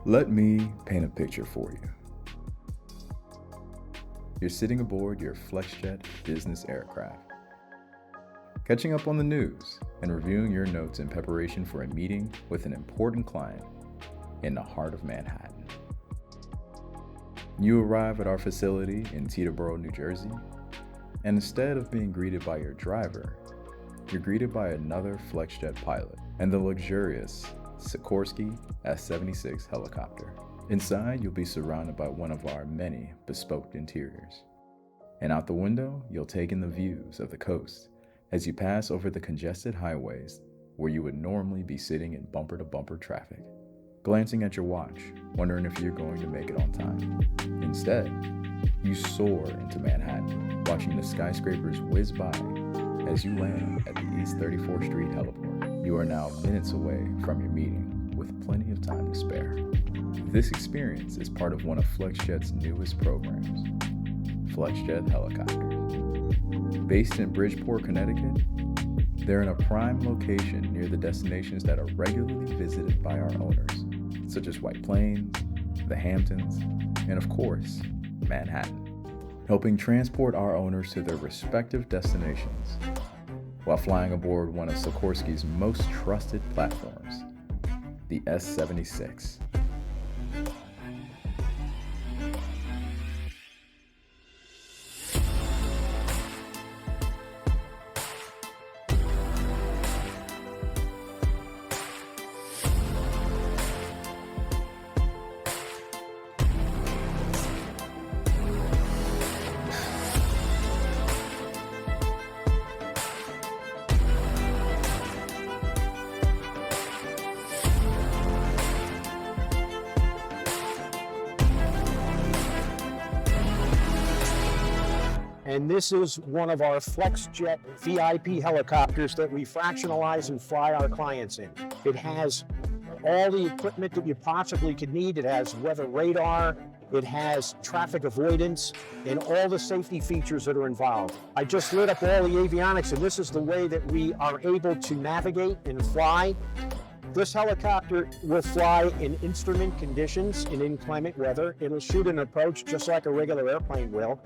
Let me paint a picture for you. You're sitting aboard your Flexjet business aircraft, catching up on the news and reviewing your notes in preparation for a meeting with an important client in the heart of Manhattan. You arrive at our facility in Teterboro, New Jersey, and instead of being greeted by your driver, you're greeted by another Flexjet pilot and the luxurious Sikorsky S-76 helicopter. Inside, you'll be surrounded by one of our many bespoke interiors. And out the window, you'll take in the views of the coast as you pass over the congested highways where you would normally be sitting in bumper-to-bumper traffic, glancing at your watch, wondering if you're going to make it on time. Instead, you soar into Manhattan, watching the skyscrapers whiz by as you land at the East 34th Street heliport. You are now minutes away from your meeting with plenty of time to spare. This experience is part of one of Flexjet's newest programs, Flexjet Helicopters. Based in Bridgeport, Connecticut, they're in a prime location near the destinations that are regularly visited by our owners, such as White Plains, the Hamptons, and of course, Manhattan, helping transport our owners to their respective destinations while flying aboard one of Sikorsky's most trusted platforms, the S-76. And this is one of our Flexjet VIP helicopters that we fractionalize and fly our clients in. It has all the equipment that you possibly could need. It has weather radar, it has traffic avoidance, and all the safety features that are involved. I just lit up all the avionics, and this is the way that we are able to navigate and fly. This helicopter will fly in instrument conditions in inclement weather. It'll shoot and approach just like a regular airplane will.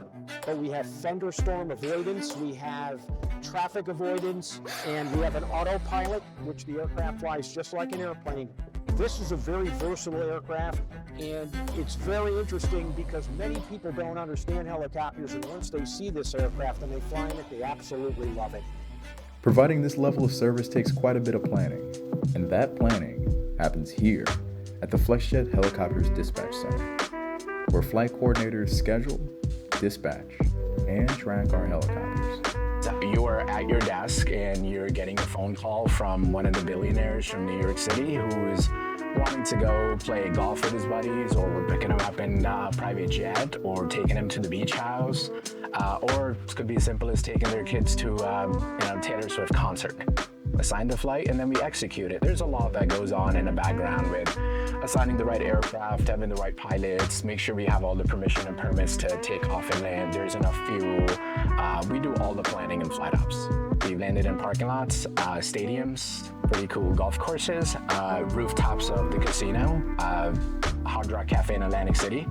But we have thunderstorm avoidance, we have traffic avoidance, and we have an autopilot, which the aircraft flies just like an airplane. This is a very versatile aircraft, and it's very interesting because many people don't understand helicopters, and once they see this aircraft and they fly in it, they absolutely love it. Providing this level of service takes quite a bit of planning, and that planning happens here at the Flexjet Helicopters Dispatch Center, where flight coordinators schedule, dispatch, and track our helicopters. You are at your desk and you're getting a phone call from one of the billionaires from New York City who is wanting to go play golf with his buddies, or we're picking him up in a private jet, or taking him to the beach house, or it could be as simple as taking their kids to Taylor Swift concert. Assign the flight and then we execute it. There's a lot that goes on in the background with assigning the right aircraft, having the right pilots, make sure we have all the permission and permits to take off and land, there's enough fuel. We do all the planning and flight ops. We've landed in parking lots, stadiums, pretty cool golf courses, rooftops of the casino, Hard Rock Cafe in Atlantic City,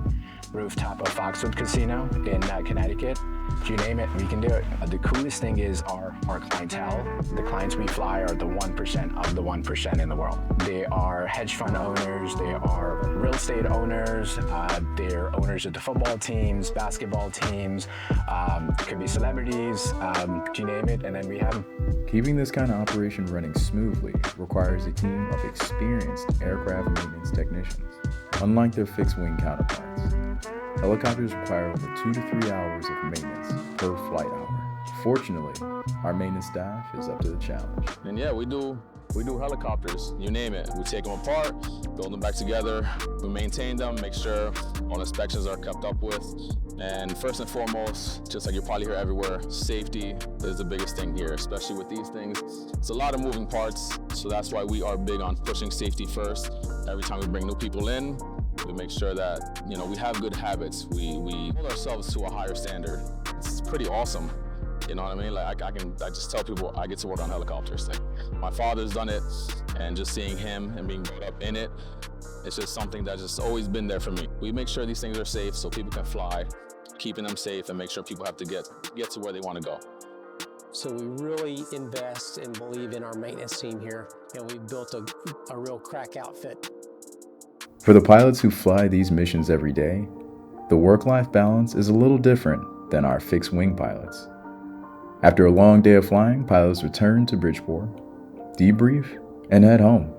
rooftop of Foxwood Casino in Connecticut. You name it, we can do it. The coolest thing is our clientele. The clients we fly are the 1% of the 1% in the world. They are hedge fund owners, they are real estate owners, they're owners of the football teams, basketball teams, could be celebrities, you name it, and then we have. Keeping this kind of operation running smoothly requires a team of experienced aircraft maintenance technicians. Unlike their fixed-wing counterparts, helicopters require over 2 to 3 hours of maintenance per flight hour. Fortunately, our maintenance staff is up to the challenge. And yeah, we do helicopters, you name it. We take them apart, build them back together, we maintain them, make sure all inspections are kept up with. And first and foremost, just like you probably hear everywhere, safety is the biggest thing here, especially with these things. It's a lot of moving parts, so that's why we are big on pushing safety first. Every time we bring new people in, we make sure that, we have good habits. We hold ourselves to a higher standard. It's pretty awesome. You know what I mean? Like I just tell people I get to work on helicopters. Like my father's done it, and just seeing him and being brought up in it, it's just something that's just always been there for me. We make sure these things are safe so people can fly, keeping them safe and make sure people have to get to where they want to go. So we really invest and believe in our maintenance team here, and we've built a real crack outfit. For the pilots who fly these missions every day, the work-life balance is a little different than our fixed-wing pilots. After a long day of flying, pilots return to Bridgeport, debrief, and head home,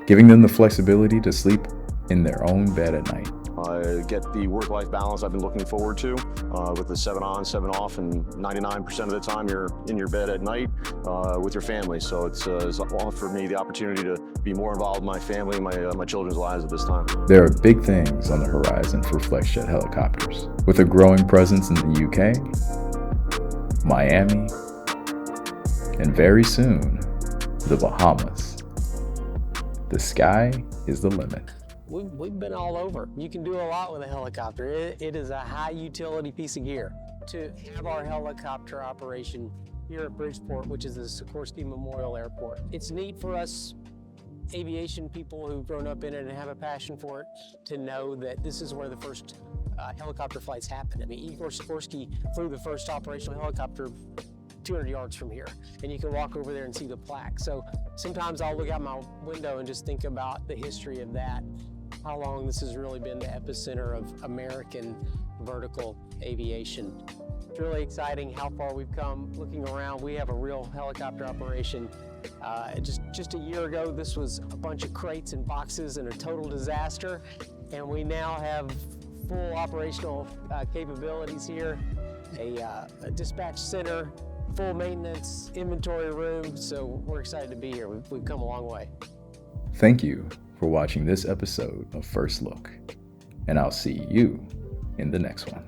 giving them the flexibility to sleep in their own bed at night. Get the work-life balance I've been looking forward to with the 7 on, 7 off, and 99% of the time you're in your bed at night with your family. So it's offered me the opportunity to be more involved in my family, my children's lives at this time. There are big things on the horizon for Flexjet helicopters, with a growing presence in the UK, Miami, and very soon, the Bahamas. The sky is the limit. We've been all over. You can do a lot with a helicopter. It is a high utility piece of gear. To have our helicopter operation here at Bridgeport, which is the Sikorsky Memorial Airport, it's neat for us aviation people who've grown up in it and have a passion for it to know that this is where the first helicopter flights happen. I mean, Igor Sikorsky flew the first operational helicopter 200 yards from here, and you can walk over there and see the plaque. So sometimes I'll look out my window and just think about the history of that, how long this has really been the epicenter of American vertical aviation. It's really exciting how far we've come. Looking around, we have a real helicopter operation. Just a year ago, this was a bunch of crates and boxes and a total disaster, and we now have full operational capabilities here, a dispatch center, full maintenance, inventory room, so we're excited to be here. We've come a long way. Thank you for watching this episode of First Look, and I'll see you in the next one.